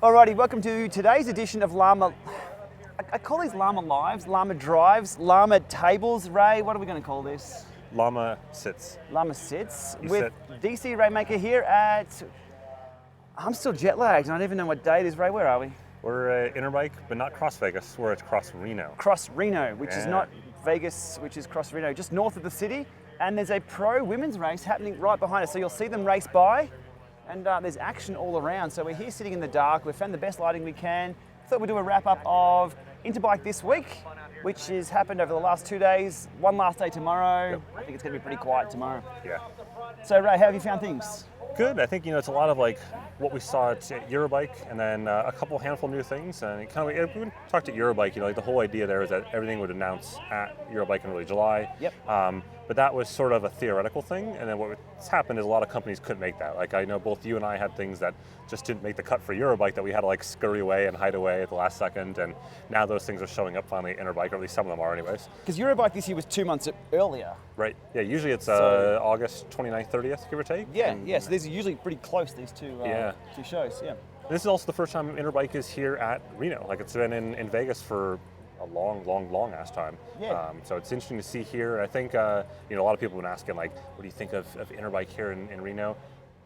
Alrighty, welcome to today's edition of Llama. I call these Llama Lives, Llama Drives, Llama Tables. Ray, what are we going to call this? Llama Sits. Llama Sits You with DCRainmaker here at. I'm still jet lagged, and I don't even know what day it is. Ray, where are we? We're at Interbike, but not Cross Vegas. We're at Cross Reno. Cross Reno, which is not Vegas, which is Cross Reno, just north of the city. And there's a pro women's race happening right behind us. So you'll see them race by, and there's action all around. So we're here sitting in the dark. We've found the best lighting we can. Thought we'd do a wrap up of Interbike this week, which has happened over the last 2 days. One last day tomorrow. Yep. I think it's going to be pretty quiet tomorrow. Yeah. So Ray, how have you found things? Good. I think it's a lot of like what we saw at Eurobike, and then a couple handful new things. And it kind of we talked at Eurobike. Like the whole idea there is that everything would announce at Eurobike in early July. Yep. But that was sort of a theoretical thing, and then what's happened is a lot of companies couldn't make that. Like I know both you and I had things that just didn't make the cut for Eurobike that we had to like scurry away and hide away at the last second, and now those things are showing up finally at Interbike, or at least some of them are anyways. Because Eurobike this year was 2 months earlier. Right, yeah, usually it's August 29th, 30th, give or take. Yeah, so these are usually pretty close, these two shows, yeah. This is also the first time Interbike is here at Reno. Like it's been in Vegas for a long ass time. Yeah. So it's interesting to see here. I think a lot of people have been asking like, what do you think of Interbike here in Reno?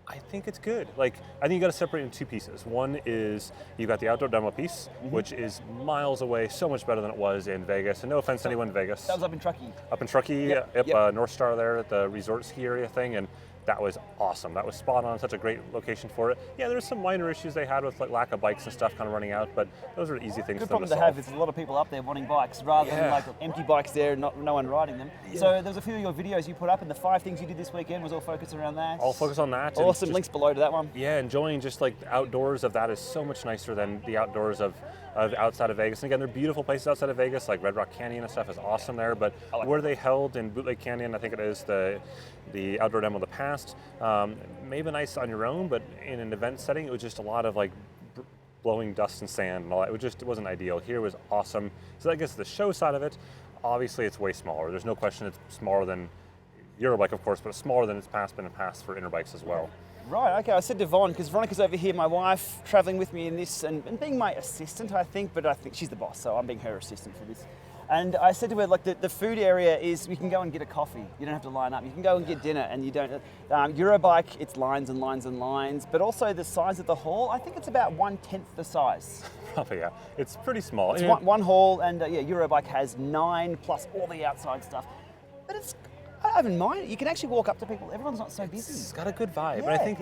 I think it's good. Like I think you got to separate it in two pieces. One is you got the outdoor demo piece, which is miles away, so much better than it was in Vegas. And no offense to anyone in Vegas. That was up in Truckee. Up in Truckee, Yep. North Star there at the resort ski area thing, and that was awesome. That was spot on, such a great location for it. Yeah, there's some minor issues they had with like lack of bikes and stuff kind of running out, but those are easy things Good for them problem to to have solve. is there's a lot of people up there wanting bikes rather than like empty bikes there, no one riding them. Yeah. So there was a few of your videos you put up, and the 5 things you did this weekend was all focused around that. I'll focus on that. and Awesome, just- links below to that one. Yeah, enjoying just like the outdoors of that is so much nicer than the outdoors of outside of Vegas. And again, they're beautiful places outside of Vegas, like Red Rock Canyon and stuff is awesome there, but where they held in Bootleg Canyon, I think it is the outdoor demo of the past, maybe nice on your own, but in an event setting, it was just a lot of like blowing dust and sand and all that. It wasn't ideal. Here was awesome. So I guess the show side of it, obviously it's way smaller. There's no question it's smaller than Eurobike, of course, but it's smaller than it's been in past for Interbikes as well. Right, okay, I said to Vaughn, because Veronica's over here, my wife, traveling with me in this, and being my assistant, I think, but I think she's the boss, so I'm being her assistant for this. And I said to her, like, the food area is, we can go and get a coffee. You don't have to line up. You can go and get dinner, and you don't. Eurobike, it's lines and lines and lines, but also the size of the hall, I think it's about 1/10 the size. Probably, yeah. It's pretty small. It's one hall, and Eurobike has 9 plus all the outside stuff. But I haven't mind it. You can actually walk up to people. Everyone's not so busy. It's got a good vibe. Yeah, and I think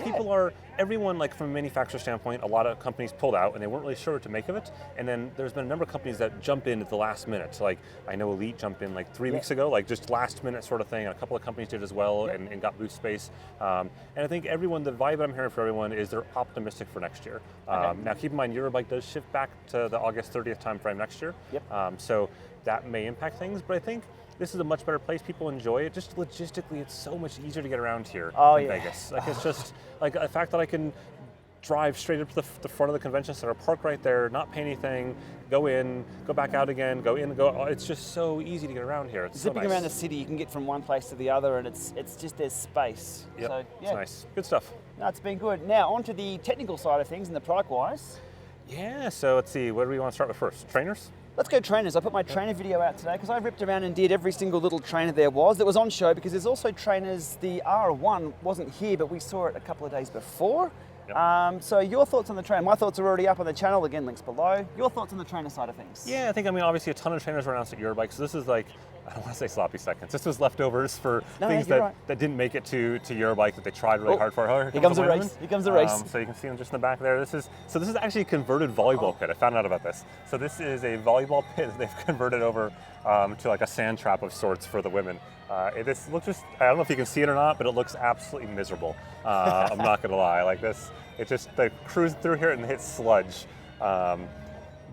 everyone, like from a manufacturer standpoint, a lot of companies pulled out and they weren't really sure what to make of it. And then there's been a number of companies that jump in at the last minute. So like I know Elite jumped in like 3 weeks ago, like just last minute sort of thing. And a couple of companies did as well and got booth space. And I think the vibe I'm hearing from everyone is they're optimistic for next year. Now keep in mind, Eurobike does shift back to the August 30th timeframe next year. Yep. So that may impact things, but I think this is a much better place. People enjoy it. Just logistically, it's so much easier to get around here in Vegas. Like it's just like the fact that I can drive straight up to the front of the convention center, park right there, not pay anything, go in, go back out again, go in, go. It's just so easy to get around here. It's Zipping so nice. around the city, you can get from one place to the other, and it's just there's space. Yep. So, yeah. It's nice. Good stuff. No, it's been good. Now on to the technical side of things and the product-wise. Yeah. So let's see. What do we want to start with first? Trainers. Let's go trainers. I put my trainer video out today because I ripped around and did every single little trainer there was that was on show, because there's also trainers. The R1 wasn't here, but we saw it a couple of days before. Yep. So your thoughts on the trainer? My thoughts are already up on the channel. Again, links below. Your thoughts on the trainer side of things? Yeah, I think, obviously a ton of trainers were announced at Eurobike, so this is like, I don't want to say sloppy seconds. This was leftovers for things that didn't make it to Eurobike that they tried really hard for. Here comes a race. Here comes a race. So you can see them just in the back there. This is actually a converted volleyball pit. I found out about this. So this is a volleyball pit that they've converted over to like a sand trap of sorts for the women. This looks just, I don't know if you can see it or not, but it looks absolutely miserable. I'm not going to lie. Like this, it just, they cruise through here and hit sludge.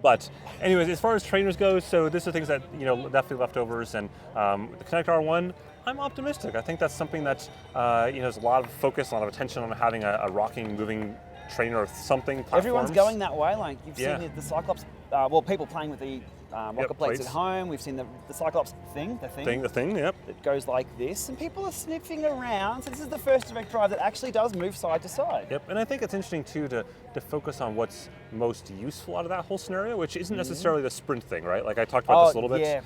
But anyways, as far as trainers go, so this are things that, definitely leftovers. And the Connect R1, I'm optimistic. I think that's something that, there's a lot of focus, a lot of attention on having a rocking, moving trainer or something. Everyone's going that way. Like you've seen the Cyclops, people playing with the rocker plates at home. We've seen the Cyclops thing, the thing, yep. that goes like this, and people are sniffing around. So this is the first direct drive that actually does move side to side. Yep, and I think it's interesting too to focus on what's most useful out of that whole scenario, which isn't necessarily the sprint thing, right? Like I talked about this a little bit.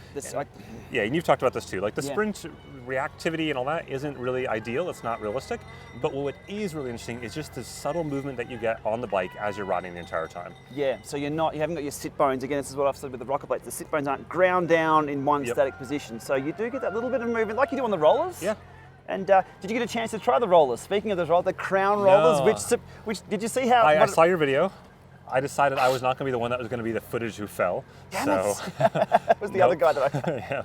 Yeah, and you've talked about this too. Like the sprint reactivity and all that isn't really ideal. It's not realistic. But what is really interesting is just the subtle movement that you get on the bike as you're riding the entire time. Yeah, so you haven't got your sit bones. Again, this is what I've said with the rocker plates. The sit bones aren't ground down in one static position. So you do get that little bit of movement like you do on the rollers. Yeah. And did you get a chance to try the rollers? Speaking of those rollers, the crown rollers, which did you see how? I saw your video. I decided I was not going to be the one that was going to be the footage who fell. Damn it. That was the other guy that I... Yeah.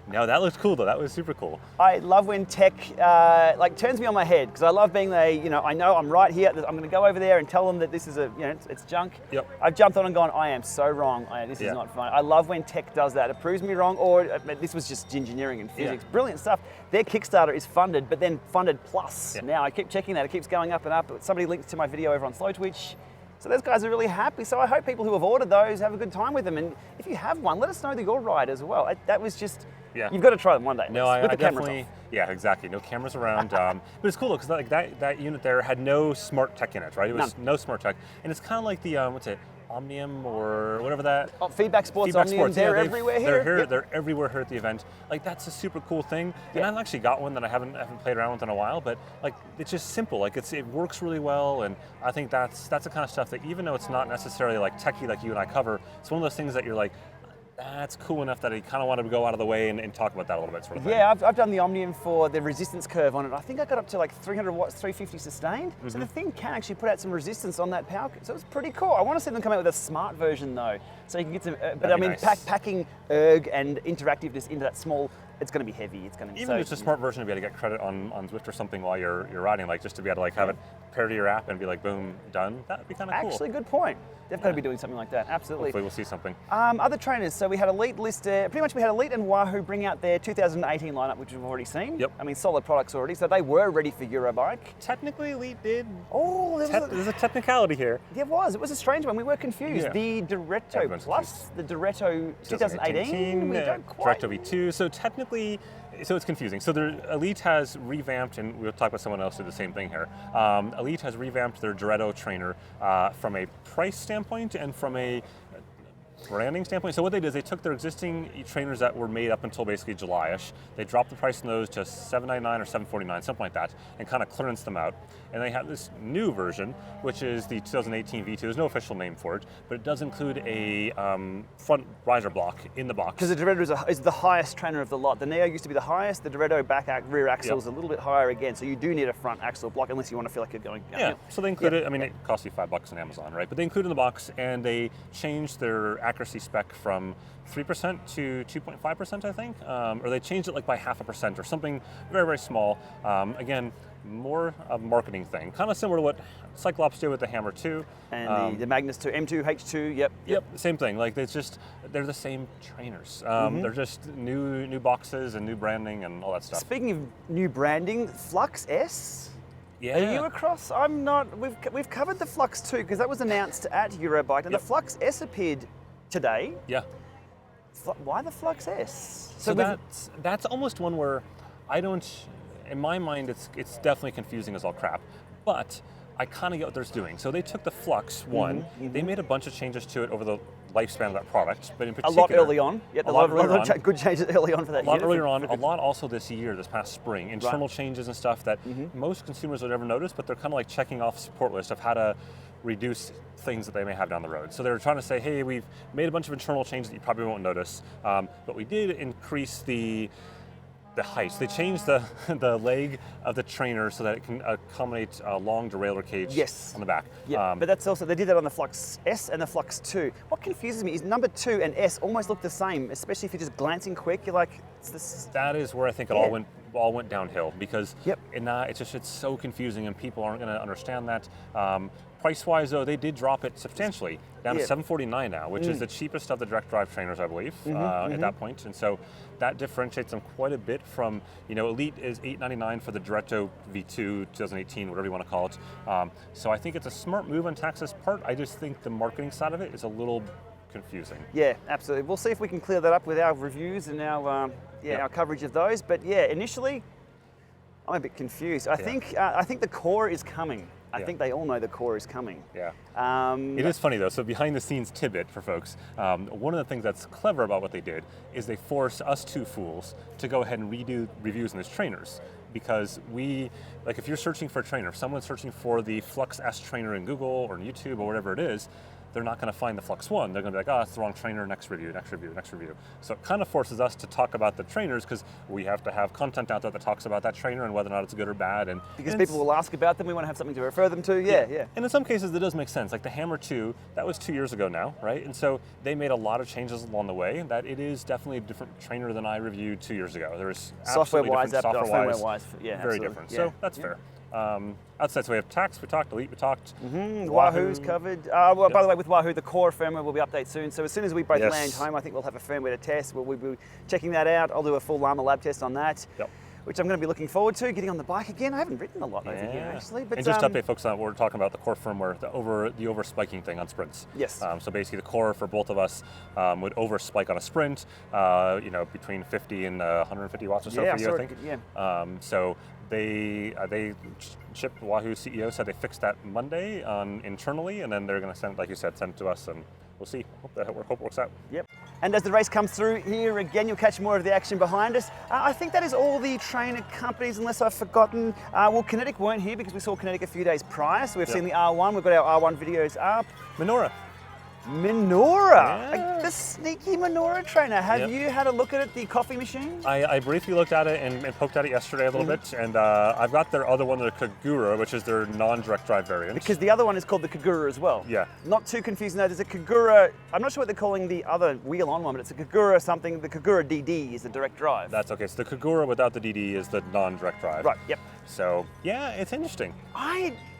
No, that looked cool though. That was super cool. I love when tech turns me on my head, because I love being I know I'm right here. I'm going to go over there and tell them that this is it's junk. Yep. I've jumped on and gone, I am so wrong. This is not fun. I love when tech does that. It proves me wrong, or this was just engineering and physics. Brilliant stuff. Their Kickstarter is funded, but then funded plus. Now I keep checking that. It keeps going up and up. Somebody linked to my video over on Slow Twitch. So those guys are really happy. So I hope people who have ordered those have a good time with them. And if you have one, let us know that you'll ride as well. That was just, you've got to try them one day. No, I definitely, yeah, exactly. No cameras around. But it's cool because like that unit there had no smart tech in it, right? It was no smart tech. And it's kind of like the, what's it? Omnium or whatever that. Feedback Sports, Omnium, they're everywhere here. They're here, they're everywhere here at the event. Like that's a super cool thing. And I've actually got one that I haven't played around with in a while, but like it's just simple. Like it works really well, and I think that's the kind of stuff that even though it's not necessarily like techie like you and I cover, it's one of those things that you're like, that's cool enough that I kind of wanted to go out of the way and talk about that a little bit, sort of thing. Yeah, I've done the Omnium for the resistance curve on it. I think I got up to like 300 watts, 350 sustained. So the thing can actually put out some resistance on that power. So it's pretty cool. I want to see them come out with a smart version though, so you can get some. But I mean, nice. Packing erg and interactiveness into that small. It's going to be heavy. It's going to be even if it's a smart version to be able to get credit on Zwift or something while you're riding, like just to be able to like have it pair to your app and be like, boom, done. That'd be kind of cool. Actually, good point. They've got to be doing something like that. Absolutely. Hopefully, we'll see something. Other trainers. So we had Elite list. Pretty much, we had Elite and Wahoo bring out their 2018 lineup, which we've already seen. Yep. I mean, solid products already. So they were ready for Eurobike. Technically, Elite did. Oh, there's a technicality here. There was. It was a strange one. We were confused. Yeah. The Diretto Plus, the Diretto 2018. We don't quite. Diretto V2. So technically. So it's confusing. So Elite has revamped, and we'll talk about someone else who did the same thing here. Elite has revamped their Diretto trainer from a price standpoint and from a branding standpoint. So what they did is they took their existing trainers that were made up until basically July-ish. They dropped the price on those to $799 or $749, something like that, and kind of clearanced them out. And they have this new version, which is the 2018 V2. There's no official name for it, but it does include a front riser block in the box. Because the Diretto is the highest trainer of the lot. The Neo used to be the highest. The Diretto rear axle is a little bit higher again, so you do need a front axle block unless you want to feel like you're going. Yeah. So they included. I mean, it costs you $5 on Amazon, right? But they included in the box, and they changed their accuracy spec from 3% to 2.5%, I think, or they changed it like by 0.5% or something very, very small. Again, more of a marketing thing, kind of similar to what Cyclops did with the Hammer 2. And the Magnus 2, M2, H2, Yep, same thing. Like they're the same trainers. They're just new boxes and new branding and all that stuff. Speaking of new branding, Flux S. Yeah. Are you across? I'm not. We've covered the Flux 2 because that was announced at Eurobike, and the Flux S appeared today. Yeah. Why the Flux S? So that's almost one where I don't. In my mind, it's definitely confusing as all crap, but I kind of get what they're doing. So they took the Flux one, they made a bunch of changes to it over the lifespan of that product, but in particular, a lot early on. Yep, a lot of good changes early on for that. A lot earlier on, a lot also this year, this past spring, internal changes and stuff that most consumers would ever notice, but they're kind of like checking off support list of how to reduce things that they may have down the road. So they're trying to say, hey, we've made a bunch of internal changes that you probably won't notice, but we did increase the height. They changed the leg of the trainer so that it can accommodate a long derailleur cage on the back. Yeah, but that's also, they did that on the Flux S and the Flux 2. What confuses me is number 2 and S almost look the same, especially if you're just glancing quick, you're like, it's this. That is where I think it all went downhill because it's so confusing and people aren't going to understand that. Price-wise, though, they did drop it substantially, down to $749 now, which is the cheapest of the direct drive trainers, I believe, at that point. And so that differentiates them quite a bit from, Elite is $899 for the Diretto V2 2018, whatever you want to call it. So I think it's a smart move on Taxis' part. I just think the marketing side of it is a little confusing. Yeah, absolutely. We'll see if we can clear that up with our reviews and our our coverage of those. But yeah, initially, I'm a bit confused. I think the core is coming. I think they all know the core is coming. Yeah. It is funny though. So behind the scenes tidbit for folks, one of the things that's clever about what they did is they forced us two fools to go ahead and redo reviews on these trainers. Because if you're searching for a trainer, if someone's searching for the Flux S trainer in Google or in YouTube or whatever it is, they're not going to find the Flux One. They're going to be like, oh, it's the wrong trainer, next review, next review, next review. So it kind of forces us to talk about the trainers because we have to have content out there that talks about that trainer and whether or not it's good or bad. Because people will ask about them, we want to have something to refer them to, yeah. And in some cases, it does make sense. Like the Hammer 2, that was 2 years ago now, right? And so they made a lot of changes along the way that it is definitely a different trainer than I reviewed 2 years ago. There was software-wise, software-wise, yeah, very absolutely. different. So that's fair. Outside, so we have Tax, we talked, Elite, we talked. Wahoo's covered. By the way, with Wahoo, the core firmware will be updated soon. So as soon as we both land home, I think we'll have a firmware to test. We'll be checking that out. I'll do a full Lama lab test on that, which I'm going to be looking forward to. Getting on the bike again. I haven't ridden a lot over here actually. But and just to update folks on what we're talking about, the core firmware, the over spiking thing on sprints. Yes. So basically, the core for both of us would over spike on a sprint. Between 50 and 150 watts or so for you, I think. So they shipped. Wahoo CEO said they fixed that Monday internally, and then they're going to send, like you said, send it to us, and we'll see. Hope it works out. Yep. And as the race comes through here again, you'll catch more of the action behind us. I think that is all the trainer companies, unless I've forgotten. Kinetic weren't here because we saw Kinetic a few days prior, so we've seen the R1. We've got our R1 videos up. Minora, the sneaky Minora trainer. Have you had a look at it, the coffee machine? I briefly looked at it and poked at it yesterday a little bit, and I've got their other one, the Kagura, which is their non-direct drive variant. Because the other one is called the Kagura as well. Yeah. Not too confusing though, there's a Kagura, I'm not sure what they're calling the other wheel-on one, but it's a Kagura something, the Kagura DD is the direct drive. That's okay, so the Kagura without the DD is the non-direct drive. Right, yep. So, yeah, it's interesting.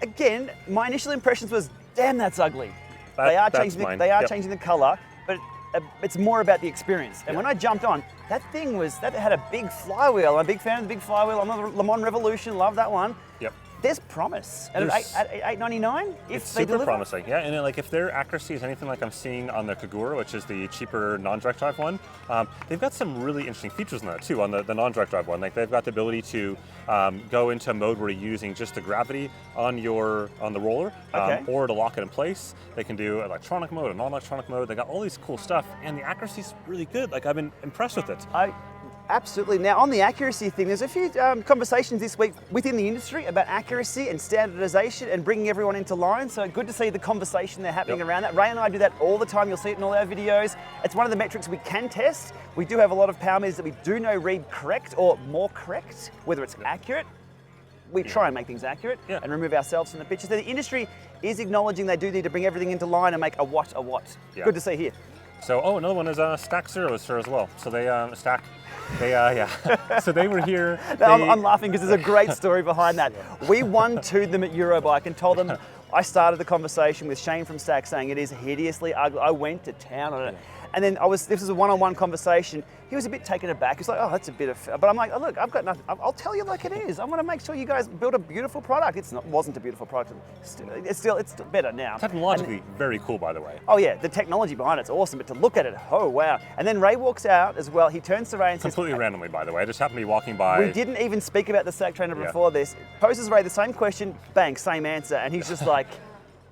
Again, my initial impressions was, damn, that's ugly. They are changing the color, but it's more about the experience. And when I jumped on, that had a big flywheel. I'm a big fan of the big flywheel. I'm on the Le Mans Revolution, love that one. Yep. There's promise. And at $899, it's super promising. Yeah, and if their accuracy is anything like I'm seeing on the Kagura, which is the cheaper non-direct drive one, they've got some really interesting features in that too. On the non-direct drive one, like they've got the ability to go into a mode where you're using just the gravity on the roller, or to lock it in place. They can do electronic mode and non-electronic mode. They got all these cool stuff, and the accuracy's really good. Like I've been impressed with it. Absolutely. Now, on the accuracy thing, there's a few conversations this week within the industry about accuracy and standardization and bringing everyone into line. So good to see the conversation there happening around that. Ray and I do that all the time. You'll see it in all our videos. It's one of the metrics we can test. We do have a lot of power meters that we do know read correct or more correct, whether it's accurate. We try and make things accurate and remove ourselves from the picture. So the industry is acknowledging they do need to bring everything into line and make a watt a watt. Yeah. Good to see here. So, another one is Stack Zero is here as well. So they so they were here. I'm laughing because there's a great story behind that. We one-two'd them at Eurobike and told them, I started the conversation with Shane from Stack saying it is hideously ugly. I went to town on it. And then this was a one-on-one conversation. He was a bit taken aback. He's like, oh, that's a bit of, but I'm like, oh, look, I've got nothing. I'll tell you like it is. I want to make sure you guys build a beautiful product. Wasn't a beautiful product. It's still better now. Technologically very cool, by the way. Oh yeah, the technology behind it's awesome, but to look at it, oh wow. And then Ray walks out as well. He turns to Ray and says, completely randomly, by the way. I just happened to be walking by. We didn't even speak about the Stack trainer before this. Poses Ray the same question, bang, same answer. And he's just like,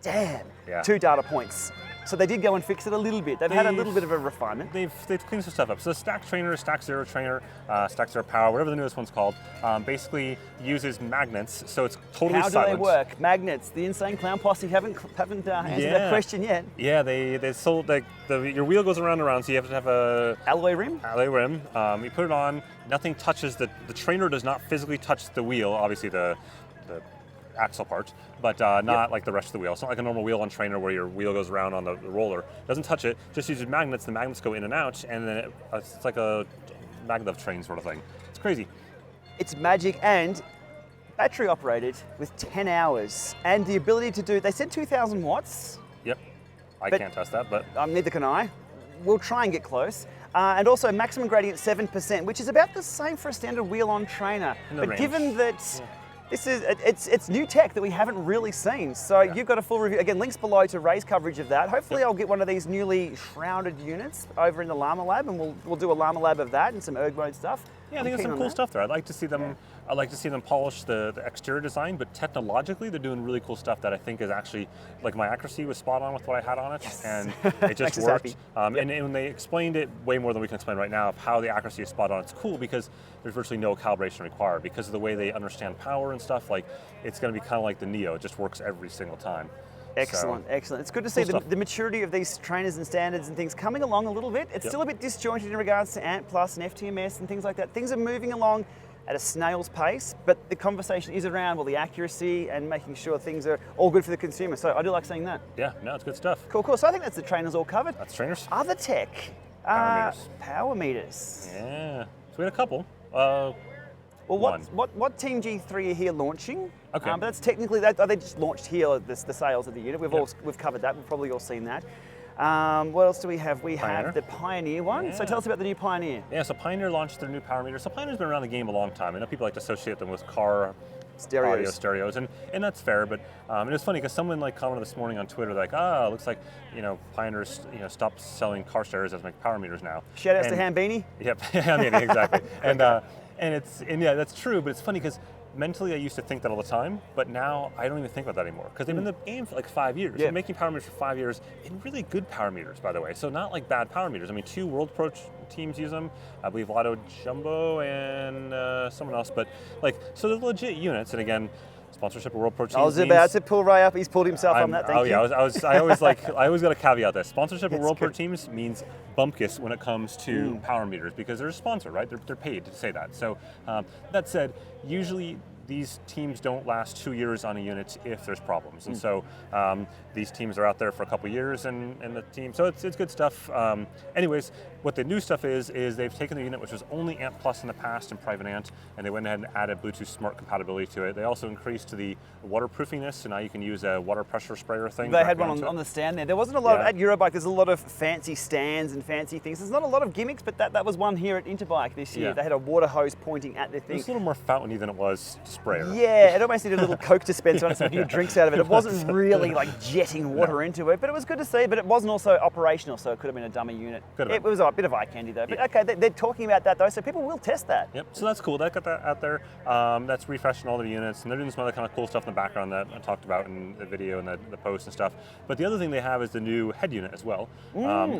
damn, 2 data points. So they did go and fix it a little bit. They've had a little bit of a refinement. They've cleaned some stuff up. So the Stack trainer, Stack Zero trainer, Stack Zero Power, whatever the newest one's called, basically uses magnets, so it's totally silent. How do they work? Magnets. The Insane Clown Posse haven't answered that question yet. Yeah, they sold your wheel goes around and around, so you have to have a alloy rim. You put it on. Nothing touches the trainer. Does not physically touch the wheel. Obviously the axle part, but not like the rest of the wheel. It's not like a normal wheel on trainer where your wheel goes around on the roller. It doesn't touch it, just uses magnets. The magnets go in and out, and then it's like a maglev train sort of thing. It's crazy. It's magic, and battery operated with 10 hours, and the ability to do, they said 2,000 watts. Yep, I can't test that, but. Neither can I. We'll try and get close. And also maximum gradient 7%, which is about the same for a standard wheel-on trainer. But given that This is it's new tech that we haven't really seen. So you've got a full review. Again, links below to Ray's coverage of that. Hopefully I'll get one of these newly shrouded units over in the Llama Lab, and we'll do a Llama Lab of that and some erg mode stuff. Yeah, I think there's some cool stuff there. I'd like to see them. I'd like to see them polish the exterior design, but technologically they're doing really cool stuff that I think is actually, like, my accuracy was spot on with what I had on it, and it just worked. And when they explained it way more than we can explain right now of how the accuracy is spot on, it's cool because there's virtually no calibration required because of the way they understand power and stuff. Like, it's going to be kind of like the Neo; it just works every single time. Excellent, excellent. It's good to see the maturity of these trainers and standards and things coming along a little bit. It's still a bit disjointed in regards to ANT Plus and FTMS and things like that. Things are moving along at a snail's pace, but the conversation is around, well, the accuracy and making sure things are all good for the consumer. So I do like seeing that. Yeah, no, it's good stuff. Cool, cool. So I think that's the trainers all covered. That's trainers. Other tech. Power meters. Yeah. So we had a couple. Well, what Team G3 are here launching? Okay. But that's technically they just launched here the sales of the unit. We've covered that. We've probably all seen that. What else do we have? We have the Pioneer one. Yeah. So tell us about the new Pioneer. Yeah. So Pioneer launched their new power meter. So Pioneer's been around the game a long time. I know people like to associate them with car audio stereos, and that's fair. But it was funny because someone commented this morning on Twitter like, it looks like Pioneer's stopped selling car stereos as power meters now. Shout outs to Hambini. Yep, Hambini, exactly. And yeah, that's true. But it's funny because mentally I used to think that all the time, but now I don't even think about that anymore because they've been in the game for 5 years. They're making power meters for 5 years, and really good power meters, by the way. So not like bad power meters. I mean, 2 World Pro teams use them. I believe Lotto Jumbo and someone else, but so they're legit units. And again, sponsorship of World Pro teams. I was about to pull Ray up. He's pulled himself on that. Thank you. I always got to caveat this. Sponsorship of World Pro teams means bumpkiss when it comes to power meters because they're a sponsor, right? They're paid to say that. So that said, usually these teams don't last 2 years on a unit if there's problems. And so these teams are out there for a couple years and the team, so it's good stuff. Anyways, what the new stuff is they've taken the unit, which was only ANT Plus in the past and private ANT, and they went ahead and added Bluetooth Smart compatibility to it. They also increased the waterproofiness, so now you can use a water pressure sprayer thing. They had one on the stand there. There wasn't a lot at Eurobike, there's a lot of fancy stands and fancy things. There's not a lot of gimmicks, but that was one here at Interbike this year. They had a water hose pointing at the thing. It was a little more fountainy than it was sprayer. Yeah, it almost needed a little Coke dispenser and some new drinks out of it. It wasn't really jetting water into it, but it was good to see. But it wasn't also operational, so it could have been a dummy unit. It was a bit of eye candy though. But okay, they're talking about that though, so people will test that. Yep, so that's cool. They got that out there. That's refreshing all their units, and they're doing some other kind of cool stuff in the background that I talked about in the video and the post and stuff. But the other thing they have is the new head unit as well.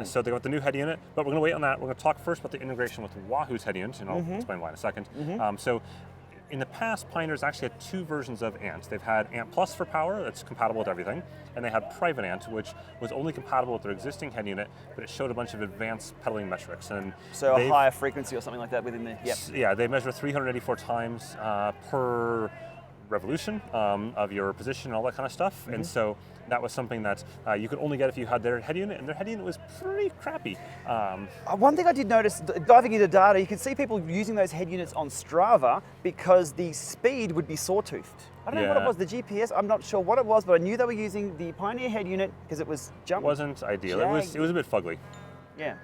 So they got the new head unit, but we're going to wait on that. We're going to talk first about the integration with Wahoo's head unit, and I'll explain why in a second. So in the past, Pioneer's actually had 2 versions of ANT. They've had ANT Plus for power, that's compatible with everything, and they had Private ANT, which was only compatible with their existing head unit, but it showed a bunch of advanced pedaling metrics. And so a higher frequency or something like that within the, Yeah, they measure 384 times per revolution of your position and all that kind of stuff. And so that was something that you could only get if you had their head unit, and their head unit was pretty crappy. One thing I did notice, diving into data, you could see people using those head units on Strava because the speed would be sawtoothed. I don't know what it was, the GPS, I'm not sure what it was, but I knew they were using the Pioneer head unit because it was jumping. It wasn't ideal, it was a bit fugly. Yeah.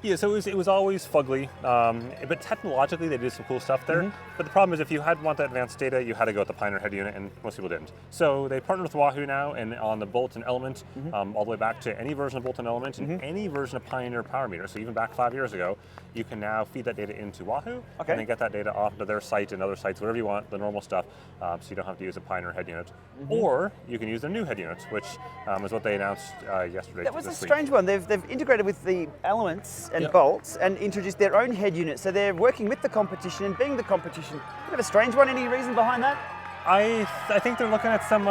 Yeah, so it was always fugly, but technologically they did some cool stuff there. But the problem is if you want that advanced data, you had to go with the Pioneer head unit, and most people didn't. So they partnered with Wahoo now, and on the Bolt and Element, all the way back to any version of Bolt and Element, and any version of Pioneer power meter. So even back 5 years ago, you can now feed that data into Wahoo, and then get that data off to their site and other sites, whatever you want, the normal stuff, so you don't have to use a Pioneer head unit. Or you can use their new head unit, which is what they announced yesterday. That was a strange one. They've integrated with the Elements and Bolts and introduced their own head unit. So they're working with the competition and being the competition. Bit of a strange one. Any reason behind that? I think they're looking at some...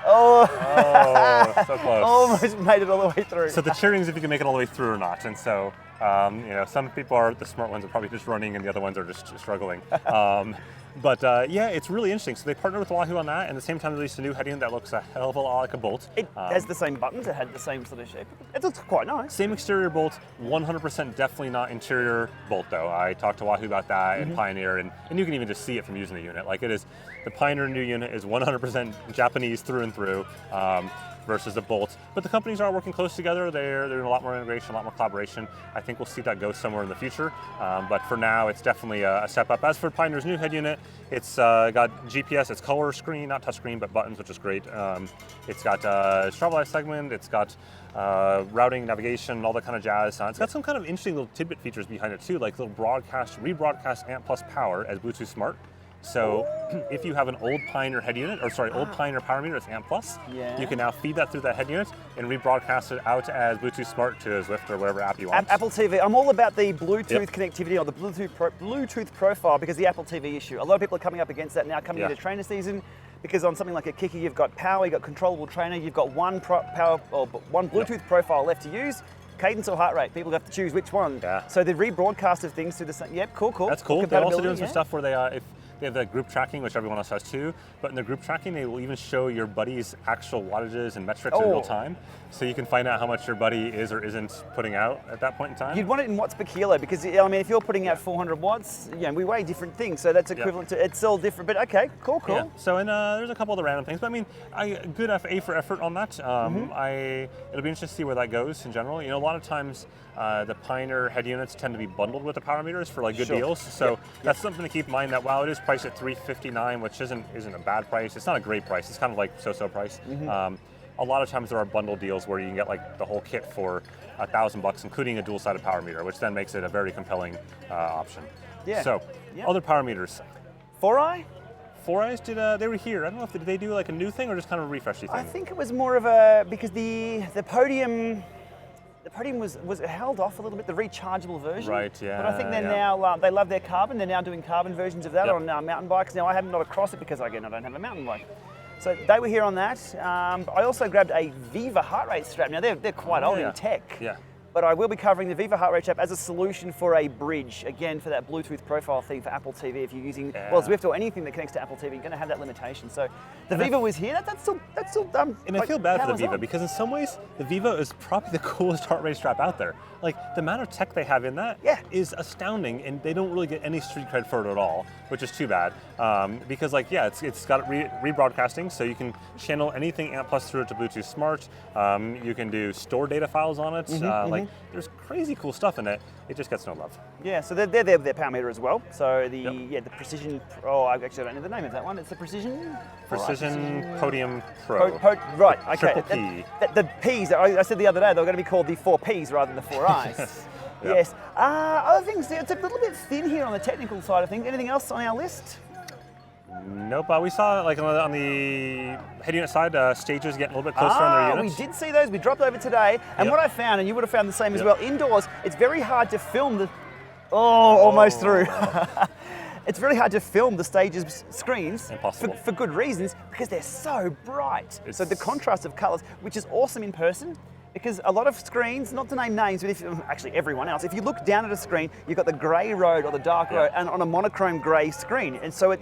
Oh, so close. Almost made it all the way through. So the cheering is if you can make it all the way through or not. And so, some people are, the smart ones are probably just running and the other ones are just struggling. But it's really interesting. So they partnered with Wahoo on that, and at the same time released a new head unit that looks a hell of a lot like a Bolt. It has the same buttons, it had the same sort of shape. It looks quite nice. Same exterior Bolt, 100% definitely not interior Bolt though. I talked to Wahoo about that and Pioneer, and you can even just see it from using the unit. Like it is, the Pioneer new unit is 100% Japanese through and through. versus the Bolt. But the companies are working close together. They're doing a lot more integration, a lot more collaboration. I think we'll see that go somewhere in the future. But for now, it's definitely a step up. As for Pioneer's new head unit, it's got GPS, it's color screen, not touchscreen, but buttons, which is great. It's got Strava segment, it's got routing, navigation, all that kind of jazz. It's got some kind of interesting little tidbit features behind it too, like little rebroadcast ANT Plus power as Bluetooth Smart. So if you have an old Pioneer head unit, or sorry, old Pioneer power meter, it's ANT Plus, you can now feed that through that head unit and rebroadcast it out as Bluetooth Smart to Zwift or whatever app you want. Apple TV. I'm all about the Bluetooth connectivity or the Bluetooth profile because the Apple TV issue. A lot of people are coming up against that now coming into trainer season because on something like a Kicker, you've got power, you've got controllable trainer, you've got one Bluetooth profile left to use. Cadence or heart rate, people have to choose which one. So the rebroadcast of things through the same. Yep, cool. That's cool. They're also doing some stuff where they, if they have the group tracking, which everyone else has too, but in the group tracking, they will even show your buddy's actual wattages and metrics in real time. So you can find out how much your buddy is or isn't putting out at that point in time. You'd want it in watts per kilo because, I mean, if you're putting out 400 watts, we weigh different things. So that's equivalent to, it's all different, but okay, cool. Yeah. So, and there's a couple other random things, but I mean, good A for effort on that. It'll be interesting to see where that goes in general. You know, a lot of times the Pioneer head units tend to be bundled with the power meters for like good deals. So that's something to keep in mind that while it is priced at $359, which isn't a bad price, it's not a great price. It's kind of like so-so price. A lot of times there are bundle deals where you can get like the whole kit for $1,000, including a dual-sided power meter, which then makes it a very compelling option. So, other power meters. 4i? 4i's they were here. I don't know if did they do like a new thing or just kind of a refreshy thing. I think it was more of a because the podium. The podium was held off a little bit, the rechargeable version. Right, yeah. But I think they're now, they love their carbon, they're now doing carbon versions of that on mountain bikes. Now I haven't not across it because again, I don't have a mountain bike. So they were here on that. I also grabbed a Viva heart rate strap. Now they're quite old in tech. But I will be covering the Viva heart rate strap as a solution for a bridge, again, for that Bluetooth profile thing for Apple TV. If you're using, Zwift or anything that connects to Apple TV, you're going to have that limitation. So the Viva was here, that's still and I feel bad for the Viva because in some ways, the Viva is probably the coolest heart rate strap out there. Like the amount of tech they have in that is astounding, and they don't really get any street cred for it at all, which is too bad. Because like, it's got rebroadcasting, so you can channel anything ANT Plus through it to Bluetooth Smart. You can do store data files on it. Like there's crazy cool stuff in it. It just gets no love. Yeah, so they're their power meter as well. So the Precision. Oh, I actually don't know the name of that one. It's the Precision Podium Pro. Right. Okay. Triple P. The P's. I said the other day they were going to be called the 4 P's rather than the 4 I's. Yes. Other things. It's a little bit thin here on the technical side of things. Anything else on our list? Nope, we saw like on the head unit side, stages getting a little bit closer on their units. We did see those, we dropped over today, and what I found, and you would have found the same as well, indoors, it's very hard to film the, almost through. It's very hard to film the stages screens for good reasons because they're so bright. So the contrast of colors, which is awesome in person, because a lot of screens, not to name names, but actually everyone else, if you look down at a screen, you've got the grey road or the dark road and on a monochrome grey screen. And so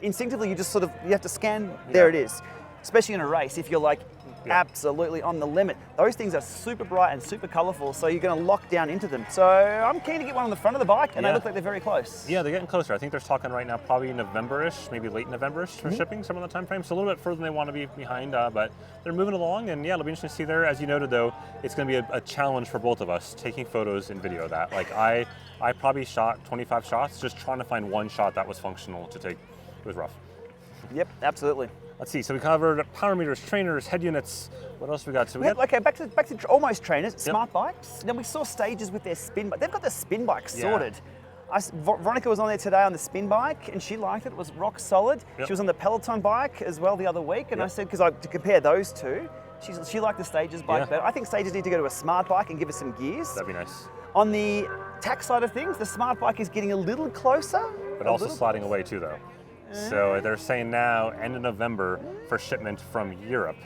instinctively you just you have to scan, there it is. Especially in a race, if you're like absolutely on the limit. Those things are super bright and super colourful, so you're going to lock down into them. So I'm keen to get one on the front of the bike, and they look like they're very close. Yeah, they're getting closer. I think they're talking right now probably November-ish, maybe late November-ish for shipping, some of the time frame. So a little bit further than they want to be behind, but they're moving along, and it'll be interesting to see there. As you noted though, it's going to be a challenge for both of us, taking photos and video of that. Like I probably shot 25 shots, just trying to find one shot that was functional to take. It was rough. Yep, absolutely. Let's see, so we covered power meters, trainers, head units. What else we got? So okay, back to almost trainers, smart bikes. Then we saw stages with their spin bike. They've got the spin bike sorted. Veronica was on there today on the spin bike, and she liked it. It was rock solid. She was on the Peloton bike as well the other week, and I said, to compare those two, she liked the Stages bike better. I think Stages need to go to a smart bike and give us some gears. That'd be nice. On the tack side of things, the smart bike is getting a little closer. But also sliding away too, though. So they're saying now end of November for shipment from Europe,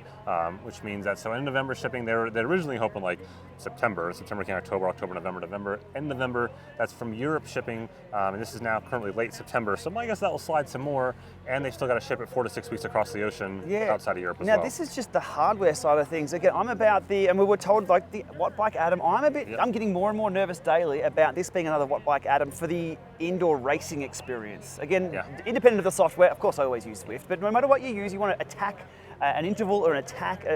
which means that end of November shipping. They're originally hoping like September came October, November. End of November, that's from Europe shipping, and this is now currently late September. So I guess that will slide some more, and they still got to ship it 4 to 6 weeks across the ocean outside of Europe as well. Now this is just the hardware side of things. Again, I'm about and we were told like the Watt Bike Atom. I'm getting more and more nervous daily about this being another Watt Bike Atom for the indoor racing experience. Again, independent of the software, of course I always use Zwift, but no matter what you use, you want to attack an interval or an attack.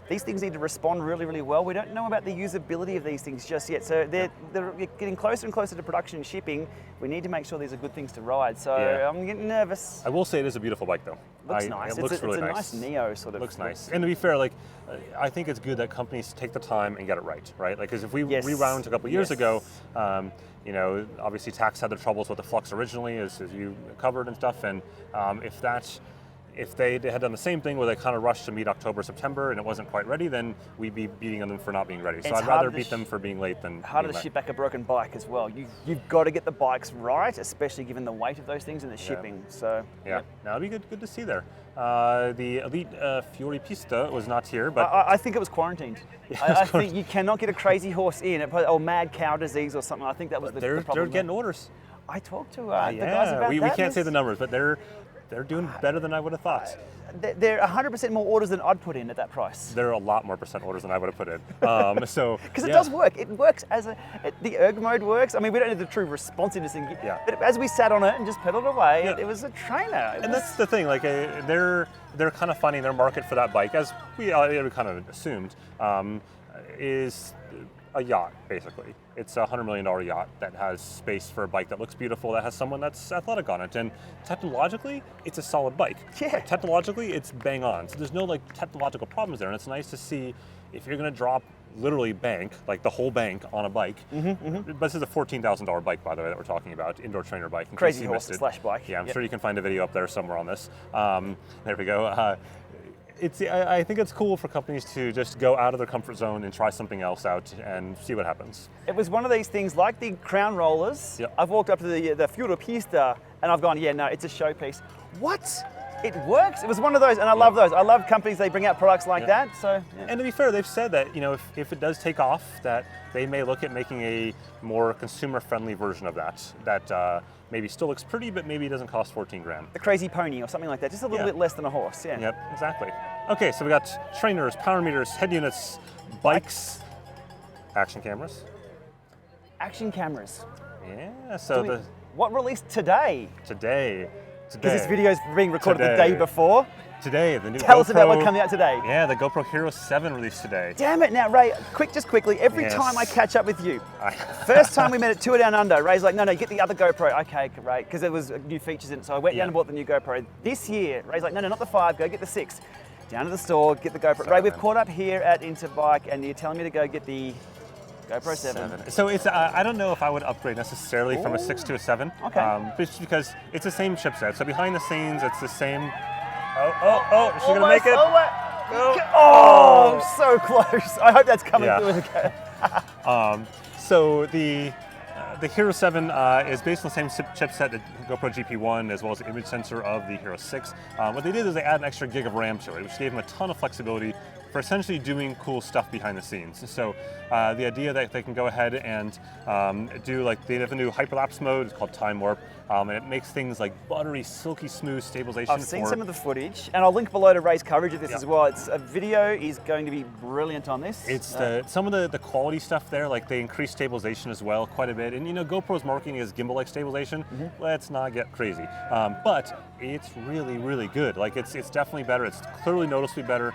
These things need to respond really, really well. We don't know about the usability of these things just yet. So they're getting closer and closer to production and shipping. We need to make sure these are good things to ride. So I'm getting nervous. I will say it is a beautiful bike, though. Looks nice. It looks really nice. It's a nice Neo sort of. Looks nice. And to be fair, like, I think it's good that companies take the time and get it right? Like, because if we rewound a couple of years ago, you know, obviously Tacx had their troubles with the Flux originally, as you covered and stuff, and if they had done the same thing where they kind of rushed to meet October, September, and it wasn't quite ready, then we'd be beating them for not being ready. So I'd rather beat them for being late than harder to ship back a broken bike as well. You've got to get the bikes right, especially given the weight of those things and the shipping. So now it'd be good to see there. The Elite Fiori Pista was not here, but I think it was quarantined. I think you cannot get a crazy horse in, or mad cow disease or something. I think that was the problem. They're getting orders. I talked to the guys about that. We can't say the numbers, but they're doing better than I would have thought. They're 100% more orders than I'd put in at that price. They're a lot more percent orders than I would have put in. Because it does work. It works the erg mode works. I mean, we don't need the true responsiveness thing. But as we sat on it and just pedaled away, it was a trainer. That's the thing. Like they're kind of finding their market for that bike, as we kind of assumed, is a yacht, basically. It's a $100 million yacht that has space for a bike that looks beautiful, that has someone that's athletic on it. And technologically, it's a solid bike. Yeah. Like, technologically, it's bang on. So there's no like technological problems there. And it's nice to see if you're going to drop literally bank, like the whole bank on a bike. But this is a $14,000 bike, by the way, that we're talking about, indoor trainer bike. Crazy horse / bike. Yeah, I'm sure you can find a video up there somewhere on this. There we go. I think it's cool for companies to just go out of their comfort zone and try something else out and see what happens. It was one of these things like the crown rollers. I've walked up to the Fiori Pista and I've gone, no, it's a showpiece. What? It works. It was one of those, and I love those. I love companies, they bring out products like that. So, And to be fair, they've said that, you know, if it does take off, that they may look at making a more consumer-friendly version of that maybe still looks pretty, but maybe doesn't cost 14 grand. The Crazy Pony or something like that, just a little bit less than a horse. Yep, exactly. Okay, so we got trainers, power meters, head units, bikes, action cameras. Action cameras. Yeah, so what released today? Today. Because this video is being recorded the day before. Today, the new Tell us GoPro, about what coming out today. Yeah, the GoPro Hero 7 released today. Damn it, now Ray, just quickly, every time I catch up with you, first time we met at Tour Down Under, Ray's like, no, get the other GoPro. Okay, Ray, because there was new features in it, so I went down and bought the new GoPro. This year, Ray's like, no, not the 5, go get the 6. Down to the store, get the GoPro. Ray, we've caught up here at Interbike, and you're telling me to go get the GoPro 7. So it's I don't know if I would upgrade necessarily from a 6 to a 7. Okay. Just because it's the same chipset. So behind the scenes, it's the same. Oh, is she gonna make it? Oh, so close. I hope that's coming through okay. So the Hero 7 is based on the same chipset that GoPro GP1, as well as the image sensor of the Hero 6. What they did is they added an extra gig of RAM to it, which gave them a ton of flexibility for essentially doing cool stuff behind the scenes. So the idea that they can go ahead and do, like, they have a new hyperlapse mode, it's called Time Warp, and it makes things like buttery, silky smooth stabilization. I've seen some of the footage, and I'll link below to Ray's coverage of this as well. It's a video is going to be brilliant on this. It's some of the quality stuff there, like they increase stabilization as well quite a bit. And you know, GoPro's marketing is gimbal-like stabilization. Let's not get crazy. But it's really, really good. Like it's definitely better. It's clearly noticeably better.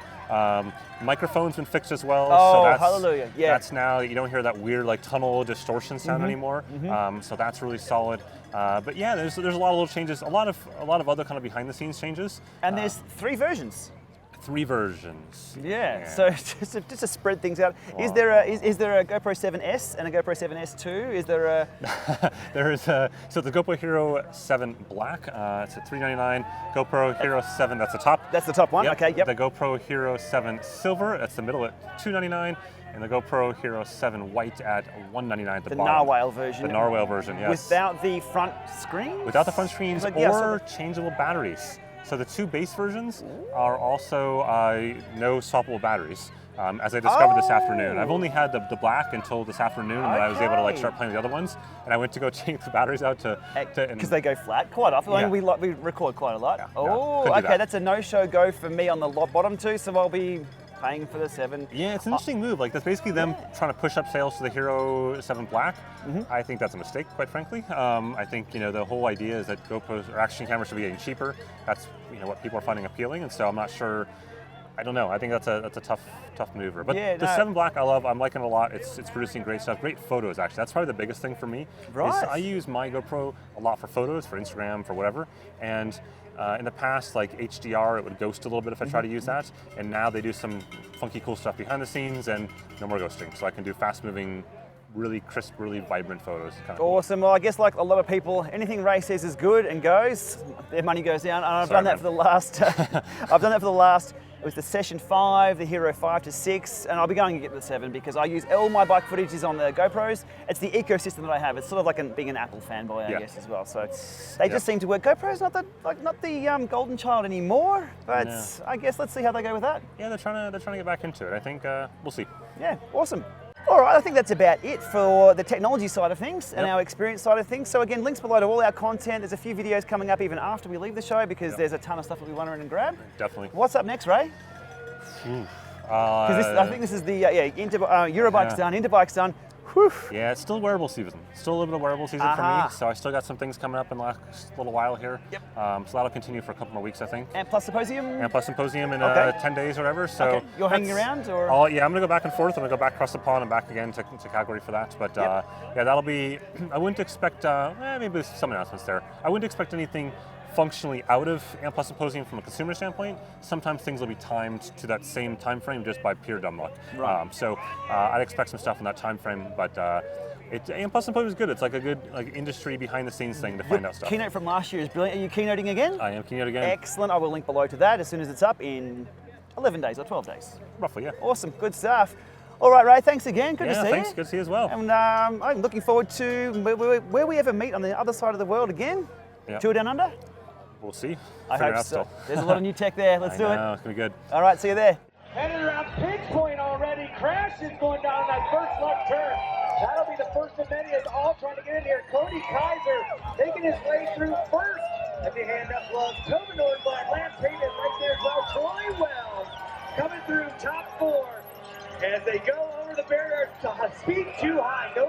Microphone's been fixed as well. Oh, so that's, hallelujah! Yeah. That's now, you don't hear that weird like tunnel distortion sound anymore. So that's really solid. But yeah, there's a lot of little changes, a lot of other kind of behind the scenes changes. And there's 3 versions. 3 versions. Yeah. So just to spread things out, is there a GoPro 7S and a GoPro 7S 2? Is there a? There is so the GoPro Hero 7 Black. It's at $399. GoPro Hero 7. That's the top. That's the top one. Yep. Okay. Yep. The GoPro Hero 7 Silver. That's the middle at $299. And the GoPro Hero 7 White at $199 at the bottom. Narwhal version. The Narwhal version, yes. Without the front screen? Without the front screens or changeable batteries. So the 2 base versions are also no swappable batteries, as I discovered this afternoon. I've only had the black until this afternoon, and then I was able to like start playing the other ones. And I went to go change the batteries out to because they go flat quite often. I mean, we record quite a lot. Okay, that's a no-show go for me on the bottom 2. So I'll be paying for the 7. Yeah, it's an interesting move. Like that's basically them trying to push up sales to the Hero 7 Black. I think that's a mistake, quite frankly. I think the whole idea is that GoPros or action cameras should be getting cheaper. That's what people are finding appealing, and so I'm not sure I don't know. I think that's a tough maneuver. But Yeah, the no. 7 Black I love. I'm liking it a lot. It's producing great stuff. Great photos, actually. That's probably the biggest thing for me. Right. Is I use my GoPro a lot for photos, for Instagram, for whatever. And in the past, like HDR, it would ghost a little bit if I try to use that. And now they do some funky, cool stuff behind the scenes and no more ghosting. So I can do fast-moving, really crisp, really vibrant photos. Kind of cool. Awesome. Well, I guess like a lot of people, anything Ray says is good and goes, their money goes down. And I've Sorry, done that man. for the last. I've done that for the last. It was the Session 5, the Hero 5 to 6, and I'll be going to get the 7 because I use all my bike footage is on the GoPros. It's the ecosystem that I have. It's sort of like being an Apple fanboy, I guess, as well. So they just seem to work. GoPro's not the golden child anymore, but I guess let's see how they go with that. Yeah, they're trying to get back into it. I think we'll see. Yeah, awesome. All right, I think that's about it for the technology side of things and our experience side of things. So again, links below to all our content. There's a few videos coming up even after we leave the show because there's a ton of stuff that we want to run and grab. Definitely. What's up next, Ray? I think this is the Eurobike's done, Interbike's done. Whew. Yeah, it's still wearable season. Still a little bit of wearable season for me. So I still got some things coming up in the last little while here. Yep. So that'll continue for a couple more weeks, I think. And plus Symposium? And plus Symposium in 10 days or whatever. So okay. You're hanging around? Or? Yeah, I'm going to go back and forth. I'm going to go back across the pond and back again to Calgary for that. But yeah, that'll be, I wouldn't expect, maybe there's some announcements there. I wouldn't expect anything functionally out of AMP Plus Symposium from a consumer standpoint. Sometimes things will be timed to that same time frame just by pure dumb luck. Right. So I'd expect some stuff in that time frame, but AMP Plus Symposium is good. It's like a good industry behind the scenes thing to find out stuff. Keynote from last year is brilliant. Are you keynoting again? I am keynote again. Excellent. I will link below to that as soon as it's up in 11 days or 12 days. Roughly, yeah. Awesome. Good stuff. All right, Ray, thanks again. Good to see you. Thanks. Good to see you as well. And I'm looking forward to where we ever meet on the other side of the world again. Yeah. Tour Down Under? We'll see. I hope so. Still. There's a lot of new tech there. Let's do it. It's going to be good. All right, see you there. Headed around pitch point already. Crash is going down that first left turn. That'll be the first of many as all trying to get in here. Cody Kaiser making his way through first. As he hand up gloves. Tobin Nordblatt, Lance Payton right there as well. Troy Wells coming through top 4 as they go over the barrier. Speed too high. No